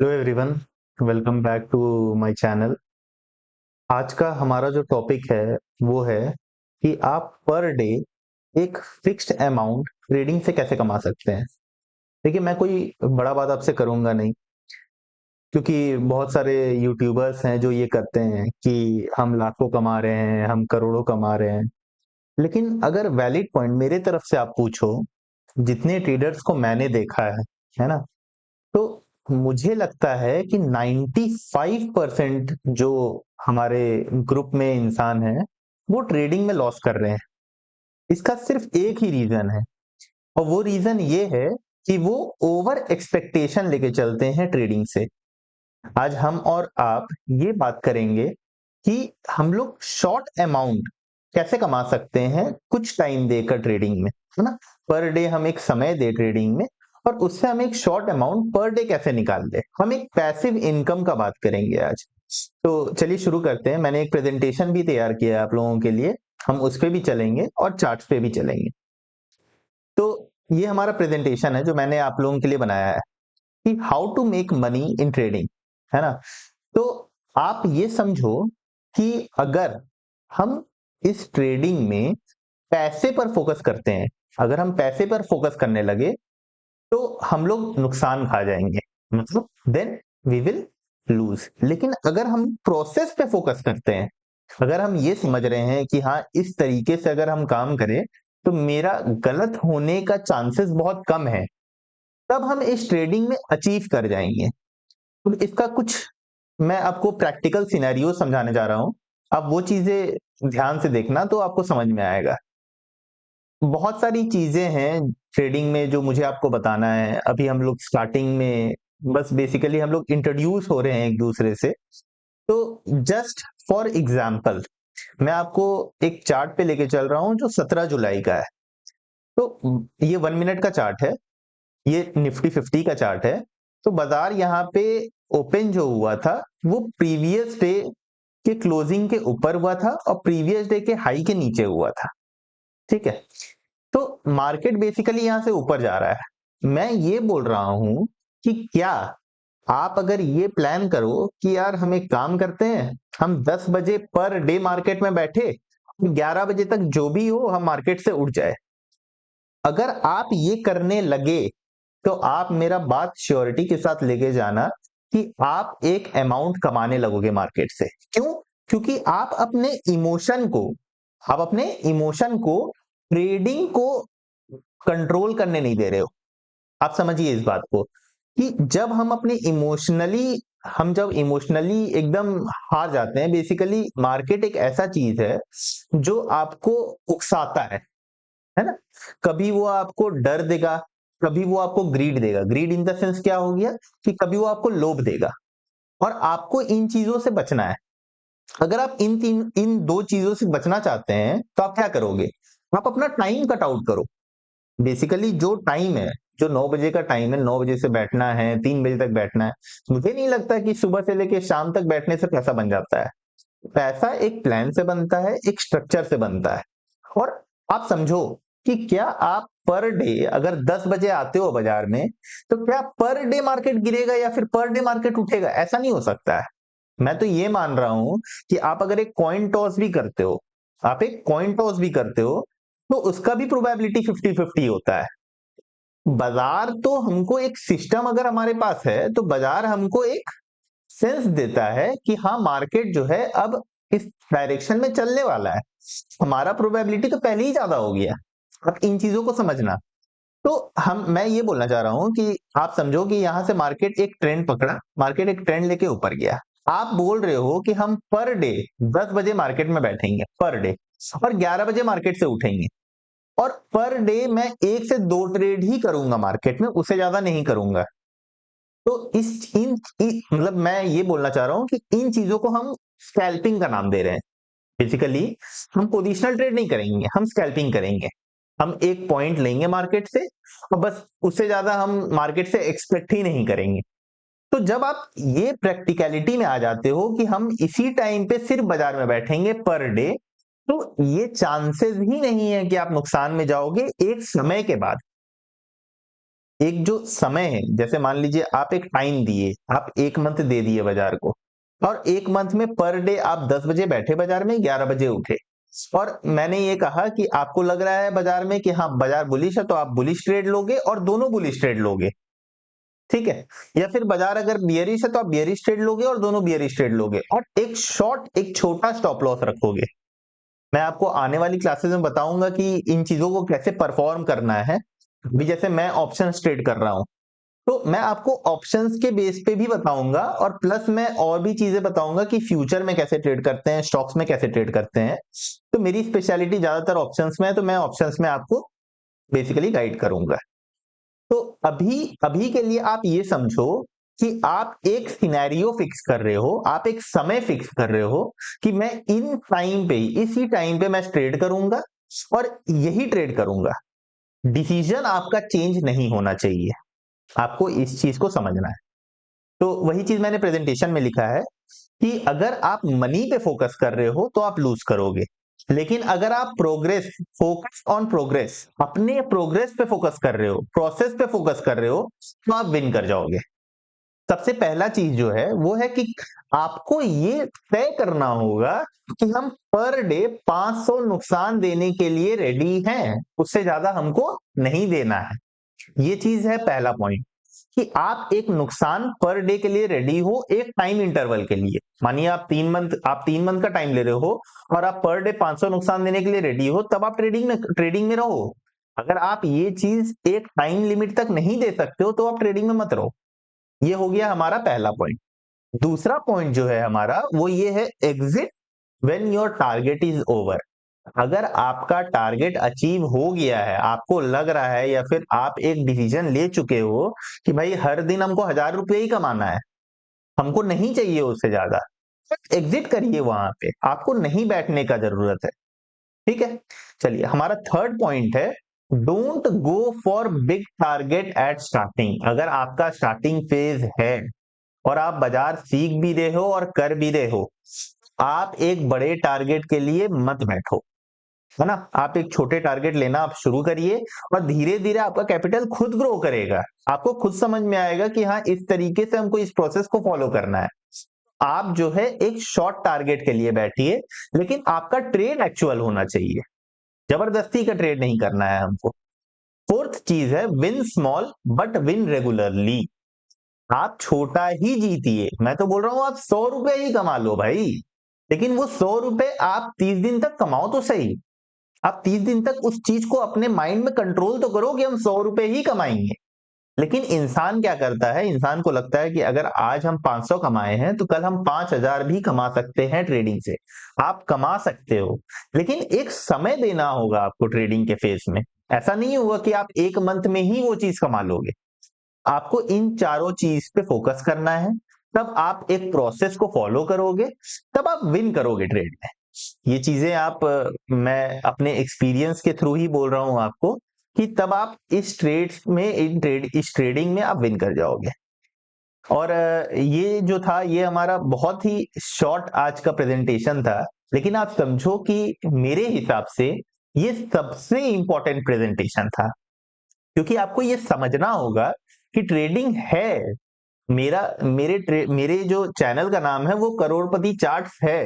Hello everyone, welcome back to my channel. आज का हमारा जो टॉपिक है वो है कि आप पर डे एक फिक्स्ड अमाउंट ट्रेडिंग से कैसे कमा सकते हैं। देखिए, मैं कोई बड़ा बात आपसे करूंगा नहीं, क्योंकि बहुत सारे यूट्यूबर्स हैं जो ये करते हैं कि हम लाखों कमा रहे हैं, हम करोड़ों कमा रहे हैं। लेकिन अगर वैलिड पॉइंट मेरे तरफ से आप पूछो, जितने ट्रेडर्स को मैंने देखा है ना, तो मुझे लगता है कि 95% जो हमारे ग्रुप में इंसान है वो ट्रेडिंग में लॉस कर रहे हैं। इसका सिर्फ एक ही रीजन है, और वो रीजन ये है कि वो ओवर एक्सपेक्टेशन लेके चलते हैं ट्रेडिंग से। आज हम और आप ये बात करेंगे कि हम लोग शॉर्ट अमाउंट कैसे कमा सकते हैं कुछ टाइम देकर ट्रेडिंग में, है ना। पर डे हम एक समय दे ट्रेडिंग में, और उससे हम एक शॉर्ट अमाउंट पर डे कैसे निकाल दे। हम एक पैसिव इनकम का बात करेंगे आज। तो चलिए शुरू करते हैं। मैंने एक प्रेजेंटेशन भी तैयार किया है आप लोगों के लिए, हम उस पे भी चलेंगे और चार्ट्स पे भी चलेंगे। तो ये हमारा प्रेजेंटेशन है जो मैंने आप लोगों के लिए बनाया है कि how to make money in trading, है ना। तो आप ये समझो कि अगर हम इस ट्रेडिंग में पैसे पर फोकस करते हैं, अगर हम पैसे पर फोकस करने लगे तो हम लोग नुकसान खा जाएंगे, मतलब देन वी विल लूज। लेकिन अगर हम प्रोसेस पे फोकस करते हैं, अगर हम ये समझ रहे हैं कि हाँ, इस तरीके से अगर हम काम करें तो मेरा गलत होने का चांसेस बहुत कम है, तब हम इस ट्रेडिंग में अचीव कर जाएंगे। तो इसका कुछ मैं आपको प्रैक्टिकल सिनेरियो समझाने जा रहा हूं। आप वो चीजें ध्यान से देखना तो आपको समझ में आएगा। बहुत सारी चीजें हैं ट्रेडिंग में जो मुझे आपको बताना है। अभी हम लोग स्टार्टिंग में, बस बेसिकली हम लोग इंट्रोड्यूस हो रहे हैं एक दूसरे से। तो जस्ट फॉर एग्जाम्पल मैं आपको एक चार्ट पे लेके चल रहा हूं जो 17 जुलाई का है। तो ये 1 मिनट का चार्ट है, ये निफ्टी 50 का चार्ट है। तो बाजार यहाँ पे ओपन जो हुआ था वो प्रीवियस डे के क्लोजिंग के ऊपर हुआ था और प्रीवियस डे के हाई के नीचे हुआ था। ठीक है। तो मार्केट बेसिकली यहां से ऊपर जा रहा है। मैं ये बोल रहा हूं कि क्या आप अगर ये प्लान करो कि यार हम एक काम करते हैं, हम 10 बजे पर डे मार्केट में बैठे, 11 बजे तक जो भी हो हम मार्केट से उठ जाए। अगर आप ये करने लगे तो आप मेरा बात श्योरिटी के साथ लेके जाना कि आप एक अमाउंट कमाने लगोगे मार्केट से। क्यों? क्योंकि आप अपने इमोशन को ट्रेडिंग को कंट्रोल करने नहीं दे रहे हो। आप समझिए इस बात को कि जब इमोशनली एकदम हार जाते हैं। बेसिकली मार्केट एक ऐसा चीज है जो आपको उकसाता है ना। कभी वो आपको डर देगा, कभी वो आपको ग्रीड देगा। ग्रीड इन द सेंस क्या हो गया कि कभी वो आपको लोभ देगा, और आपको इन चीजों से बचना है। अगर आप इन दो चीजों से बचना चाहते हैं तो आप क्या करोगे? आप अपना टाइम कट आउट करो। बेसिकली जो टाइम है, जो 9 बजे का टाइम है, 9 बजे से बैठना है, 3 बजे तक बैठना है। मुझे नहीं लगता कि सुबह से लेके शाम तक बैठने से पैसा बन जाता है। पैसा एक प्लान से बनता है, एक स्ट्रक्चर से बनता है। और आप समझो कि क्या आप पर डे अगर 10 बजे आते हो बाजार में, तो क्या पर डे मार्केट गिरेगा या फिर पर डे मार्केट उठेगा? ऐसा नहीं हो सकता है। मैं तो ये मान रहा हूं कि आप अगर एक कॉइन टॉस भी करते हो, आप एक कॉइन टॉस भी करते हो, तो उसका भी प्रोबेबिलिटी 50-50 होता है। बाजार तो हमको एक सिस्टम अगर हमारे पास है तो बाजार हमको एक सेंस देता है कि हाँ, मार्केट जो है अब इस डायरेक्शन में चलने वाला है। हमारा प्रोबेबिलिटी तो पहले ही ज्यादा हो गया। अब इन चीजों को समझना। तो मैं ये बोलना चाह रहा हूं कि आप समझो कि यहां से मार्केट एक ट्रेंड पकड़ा, मार्केट एक ट्रेंड लेके ऊपर गया। आप बोल रहे हो कि हम पर डे 10 बजे मार्केट में बैठेंगे पर डे, और 11 बजे मार्केट से उठेंगे, और पर डे मैं 1 से 2 ट्रेड ही करूंगा मार्केट में, उससे ज्यादा नहीं करूंगा। तो मतलब मैं ये बोलना चाह रहा हूं कि इन चीजों को हम स्कैल्पिंग का नाम दे रहे हैं। बेसिकली हम पोजिशनल ट्रेड नहीं करेंगे, हम स्कैल्पिंग करेंगे। हम एक पॉइंट लेंगे मार्केट से, और बस उससे ज्यादा हम मार्केट से एक्सपेक्ट ही नहीं करेंगे। तो जब आप ये प्रैक्टिकलिटी में आ जाते हो कि हम इसी टाइम पे सिर्फ बाजार में बैठेंगे पर डे, तो ये चांसेस ही नहीं है कि आप नुकसान में जाओगे एक समय के बाद। एक जो समय है, जैसे मान लीजिए आप एक टाइम दिए, आप 1 मंथ दे दिए बाजार को, और 1 मंथ में पर डे आप 10 बजे बैठे बाजार में, 11 बजे उठे, और मैंने ये कहा कि आपको लग रहा है बाजार में कि हाँ बाजार बुलिश है, तो आप बुलिश ट्रेड लोगे और दोनों बुलिश ट्रेड लोगे, ठीक है। या फिर बाजार अगर बियरिश है तो आप बियरिश ट्रेड लोगे और दोनों बियरिश ट्रेड लोगे, और एक शॉर्ट, एक छोटा स्टॉप लॉस रखोगे। मैं आपको आने वाली क्लासेस में बताऊंगा कि इन चीजों को कैसे परफॉर्म करना है। अभी जैसे मैं ऑप्शन ट्रेड कर रहा हूं, तो मैं आपको ऑप्शंस के बेस पे भी बताऊंगा, और प्लस मैं और भी चीजें बताऊंगा कि फ्यूचर में कैसे ट्रेड करते हैं, स्टॉक्स में कैसे ट्रेड करते हैं। तो मेरी स्पेशलिटी ज्यादातर ऑप्शंस में है, तो मैं ऑप्शंस में आपको बेसिकली गाइड करूंगा। तो अभी अभी के लिए आप ये समझो कि आप एक सिनेरियो फिक्स कर रहे हो, आप एक समय फिक्स कर रहे हो कि मैं इन टाइम पे, इसी टाइम पे मैं ट्रेड करूंगा और यही ट्रेड करूंगा। डिसीजन आपका चेंज नहीं होना चाहिए, आपको इस चीज को समझना है। तो वही चीज मैंने प्रेजेंटेशन में लिखा है कि अगर आप मनी पे फोकस कर रहे हो तो आप लूज करोगे, लेकिन अगर आप प्रोग्रेस, फोकस ऑन प्रोग्रेस, अपने प्रोग्रेस पे फोकस कर रहे हो, प्रोसेस पे फोकस कर रहे हो, तो आप विन कर जाओगे। सबसे पहला चीज जो है वो है कि आपको ये तय करना होगा कि हम पर डे 500 नुकसान देने के लिए रेडी हैं, उससे ज्यादा हमको नहीं देना है। ये चीज है पहला पॉइंट, कि आप एक नुकसान पर डे के लिए रेडी हो एक टाइम इंटरवल के लिए। मानिए आप 3 मंथ का टाइम ले रहे हो और आप पर डे 500 नुकसान देने के लिए रेडी हो, तब आप ट्रेडिंग में रहो। अगर आप ये चीज एक टाइम लिमिट तक नहीं दे सकते हो तो आप ट्रेडिंग में मत रहो। ये हो गया हमारा पहला पॉइंट। दूसरा पॉइंट जो है हमारा वो ये है, exit when your target is over. अगर आपका टारगेट अचीव हो गया है, आपको लग रहा है, या फिर आप एक डिसीजन ले चुके हो कि भाई हर दिन हमको 1000 रुपये ही कमाना है, हमको नहीं चाहिए उससे ज्यादा, एग्जिट करिए, वहां पे आपको नहीं बैठने का जरूरत है, ठीक है। चलिए, हमारा थर्ड पॉइंट है, don't go for big target at starting. अगर आपका स्टार्टिंग फेज है और आप बाजार सीख भी रहे हो और कर भी रहे हो, आप एक बड़े टारगेट के लिए मत बैठो, है ना। आप एक छोटे टारगेट लेना आप शुरू करिए, और धीरे धीरे आपका कैपिटल खुद ग्रो करेगा। आपको खुद समझ में आएगा कि हाँ इस तरीके से हमको इस प्रोसेस को फॉलो करना है। आप जो है एक शॉर्ट टारगेट के लिए बैठिए, लेकिन आपका ट्रेड एक्चुअल होना चाहिए, जबरदस्ती का ट्रेड नहीं करना है हमको। फोर्थ चीज है, win small but win regularly. आप छोटा ही जीतिए, मैं तो बोल रहा हूं आप 100 रुपए ही कमा लो भाई, लेकिन वो 100 रुपए आप 30 दिन तक कमाओ तो सही। आप 30 दिन तक उस चीज को अपने माइंड में कंट्रोल तो करो कि हम 100 रुपए ही कमाएंगे। लेकिन इंसान क्या करता है, इंसान को लगता है कि अगर आज हम 500 कमाए हैं तो कल हम 5000 भी कमा सकते हैं ट्रेडिंग से। आप कमा सकते हो, लेकिन एक समय देना होगा आपको ट्रेडिंग के फेस में। ऐसा नहीं होगा कि आप 1 मंथ में ही वो चीज कमा लोगे। आपको इन चारों चीज पे फोकस करना है, तब आप एक प्रोसेस को फॉलो करोगे, तब आप विन करोगे ट्रेड में। ये चीजें मैं अपने एक्सपीरियंस के थ्रू ही बोल रहा हूं आपको, कि तब आप इस इस ट्रेडिंग में आप विन कर जाओगे। और ये जो था, ये हमारा बहुत ही शॉर्ट आज का प्रेजेंटेशन था, लेकिन आप समझो कि मेरे हिसाब से ये सबसे इंपॉर्टेंट प्रेजेंटेशन था, क्योंकि आपको ये समझना होगा कि ट्रेडिंग है। मेरे जो चैनल का नाम है वो करोड़पति चार्ट्स है,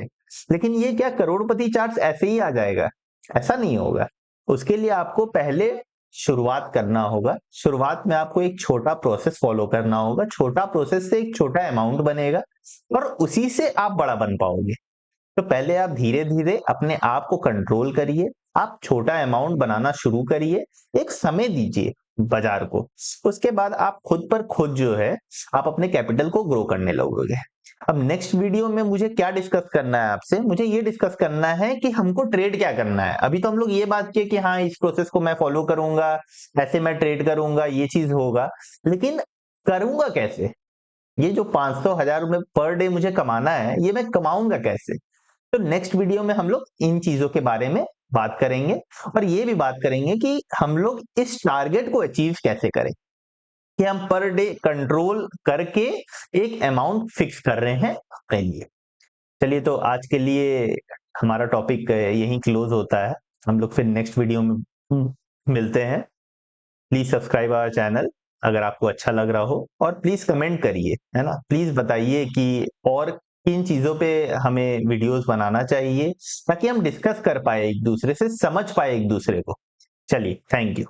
लेकिन ये क्या करोड़पति चार्ट्स ऐसे ही आ जाएगा? ऐसा नहीं होगा। उसके लिए आपको पहले शुरुआत करना होगा। शुरुआत में आपको एक छोटा प्रोसेस फॉलो करना होगा, छोटा प्रोसेस से एक छोटा अमाउंट बनेगा, और उसी से आप बड़ा बन पाओगे। तो पहले आप धीरे धीरे अपने आप को कंट्रोल करिए, आप छोटा अमाउंट बनाना शुरू करिए, एक समय दीजिए बाजार को। उसके बाद आप खुद पर खुद जो है, आप अपने कैपिटल को ग्रो करने लगोगे। अब नेक्स्ट वीडियो में मुझे क्या डिस्कस करना है आपसे, मुझे ये डिस्कस करना है कि हमको ट्रेड क्या करना है। अभी तो हम लोग ये बात किए कि हाँ इस प्रोसेस को मैं फॉलो करूंगा, ऐसे मैं ट्रेड करूंगा, ये चीज होगा, लेकिन करूंगा कैसे? ये जो 500 1000 रुपए पर डे मुझे कमाना है, ये मैं कमाऊंगा कैसे? तो नेक्स्ट वीडियो में हम लोग इन चीजों के बारे में बात करेंगे, और ये भी बात करेंगे कि हम लोग इस टारगेट को अचीव कैसे करें, कि हम पर डे कंट्रोल करके एक अमाउंट फिक्स कर रहे हैं अपने लिए। चलिए, तो आज के लिए हमारा टॉपिक यहीं क्लोज होता है। हम लोग फिर नेक्स्ट वीडियो में मिलते हैं। Please subscribe our channel. अगर आपको अच्छा लग रहा हो, और प्लीज कमेंट करिए, है ना? प्लीज बताइए कि और किन चीजों पे हमें वीडियोस बनाना चाहिए, ताकि हम डिस्कस कर पाए, एक दूसरे से समझ पाए एक दूसरे को। चलिए, थैंक यू।